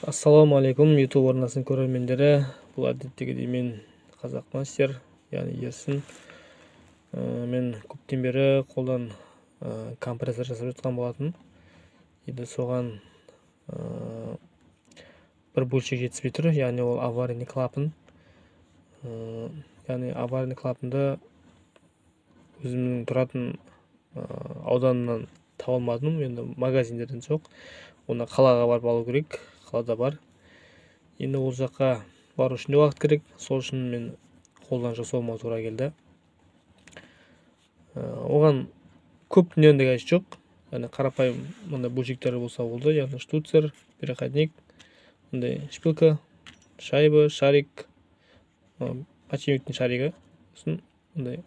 Assalamu alaikum YouTube арнасының көрермендері. Бұл әдеттегідей мен қазақ мастер, яғни Ерсін. Мен көптен бері қолдан компрессор жасап жатқан болатын. Енді соған бір бөлшек жетіспей тұр, яғни ол аварийный клапан. Яғни аварийный клапанды өзімнің тұратын ауданынан таба алмадым, енді магазиндерден жоқ. Оны қалаға барып алу керек. Қалада бар. Енді ол жаққа бару үшін де уақыт керек. Сол үшін мен қолдан жасауыма тура келді. Оған көп дүниенің қажеті жоқ. Яғни қарапайым мындай бөлшектері болса болды. Яғни штуцер, переходник, мындай шпилка, шайба, шарик, подшипниктің шаригі, сосын мындай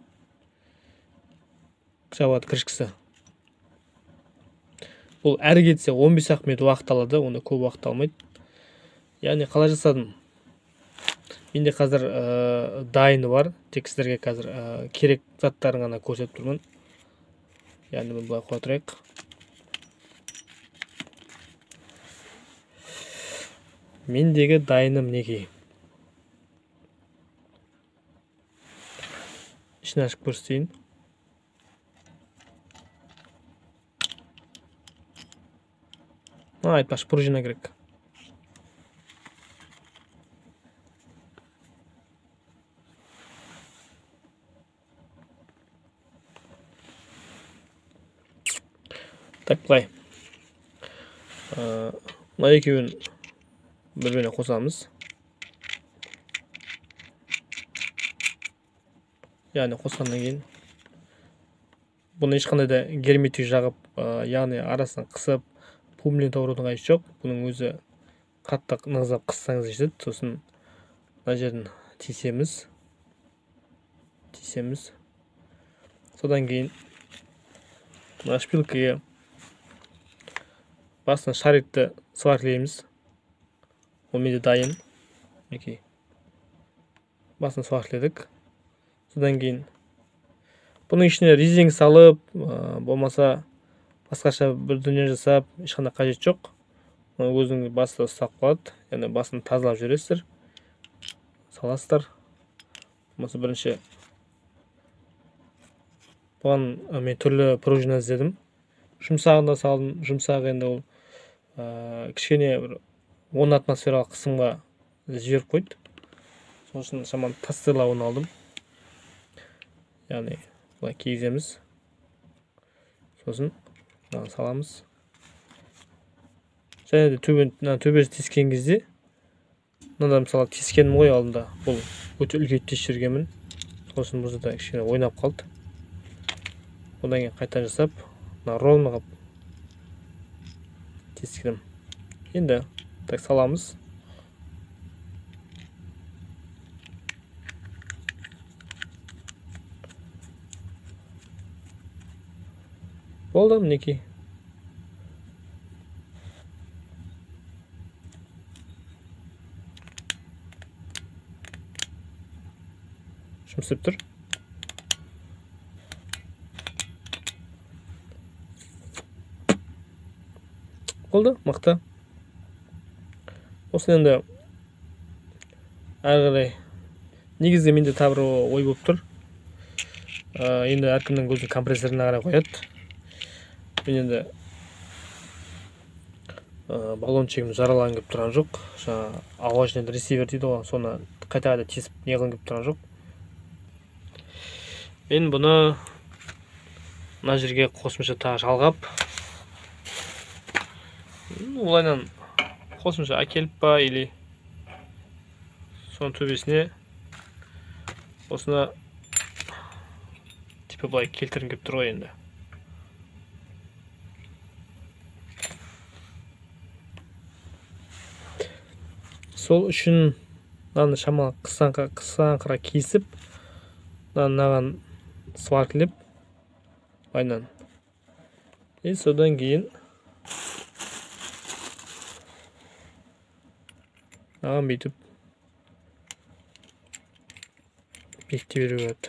жабады кірішкісі. Бұл әрі кетсе 15 минут уақыт алады, оны көп уақыт алмайды. Яғни қалай жасадым? Менде қазір дайыны бар. Тек сіздерге қазір керек заттарын ғана көрсетіп тұрмын. Яғни мен былай қоя тұрайық. Мендегі дайыным мінекей. Ішін ашып көрсетейін. Айтпақшы пружина керек. Так, былай. Мына екеуін бір-біріне қосамыз. Яғни қосқаннан кейін бұны ешқандай да герметик жағып, яғни арасынан қысып, пумлен таурудың қажеті жоқ. Бұның өзі қатты нығыздап қыссаңыз жетеді. Сосын мына жерін тесеміз. Содан кейін мына шпилкаға басын шарикті сваркілейміз. Ол менде дайын. Басын сваркіледік. Содан кейін бұның ішіне резинг салып, болмаса басқаша бір дүние жасап, ешқандай қажет жоқ. Өзінің басты ұстап қалады. Яғни басын тазалап жібересіздер. Саласыздар. Болмаса бірінші бұған мен түрлі пружина іздедім. Жұмсағын да салдым. Жұмсақ енді ол кішкене 10 атмосфералық қысымға жіберіп қойды. Сол үшін шамамен тастырлауын алдым. Яғни бұлай кигіземіз. Сосын саламыз. Және де төбесі тескен кезде, мынада мысалы тескенім ғой алдында. Бұл өте үлкейіп тесіп жүргенмін. Сосын бұзы да кішкене ойнап қалды. Одан кейін қайта жасап, ровно қылып тескенім. Енді так саламыз. Болды, мінекей. Жұмсып тұр. Болды, мықты. Осы енді әрі қарай негізде менде тағы бір ой болып тұр. Енді әркімнің өзінің компрессорына қарай қояды. Мен енді баллончегім жараланып келіп тұрған жоқ. Жаңа ауа ресивер дейді ғой, соны қайта-қайта тесіп неғылып келіп тұрған жоқ. Мен бұны мына жерге қосымша тағы жалғап, олайнан қосымша әкеліп па, или соның төбесіне осына типа былай келтіргім келіп тұр ғой енді. Сол үшін мынаны шамалы қысаңқыра кесіп, мынаған сваркілеп, айнан. Содан кейін мынаған бүйтіп бекіте беру болады.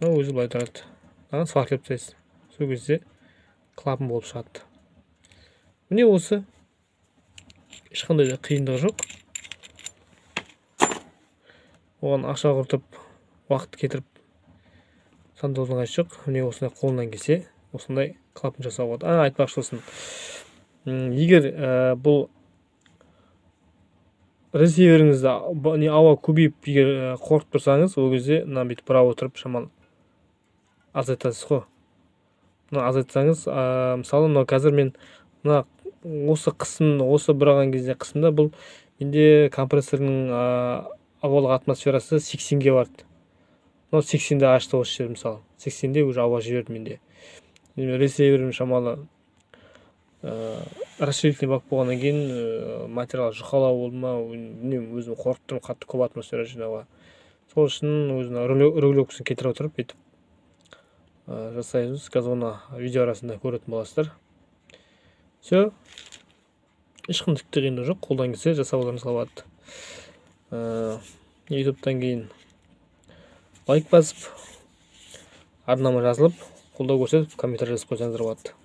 Өзі былай тұрады. Мынаған сваркілеп тастайсыз. Сол кезде клапан болып шығады. Міне осы ешқандай да қиындығы жоқ. Оған ақша құртып, уақыт кетіріп сандаудың қажеті жоқ. Міне осындай қолынан келсе, осындай клапан жасауға болады. Айтпақшы болсын, егер бұл ресиверіңізді ауа көбейіп егер қорқып тұрсаңыз, ол кезде мына бүйтіп бұра отырып шамалы азайтасыз ғой. Мына азайтсаңыз, мысалы мына қазір мен мына осы қысым, осы бұраған кезде қысымда бұл менде компрессорының ауалық атмосферасы 80-ге барды. Мынау 80-де ашты осы жер, мысалы 80-де уже ауа жіберді менде. Ресиверім шамалы расширительный бак болғаннан кейін материал жұқалау болды ма, өзім қорқып тұрмын, қатты көп атмосфера жинауға. Сол үшін өзінің регулировкасын кетіре отырып етіп жасаймыз. Қазір оны видео арасында көретін боласыздар. Все, ешқандай қиындығы жоқ, қолдан келсе жасауларыңызға болады. ютубтан кейін лайк басып, арнама жазылып, қолдау көрсетіп, комментарий жазып қойсаңыздар болады.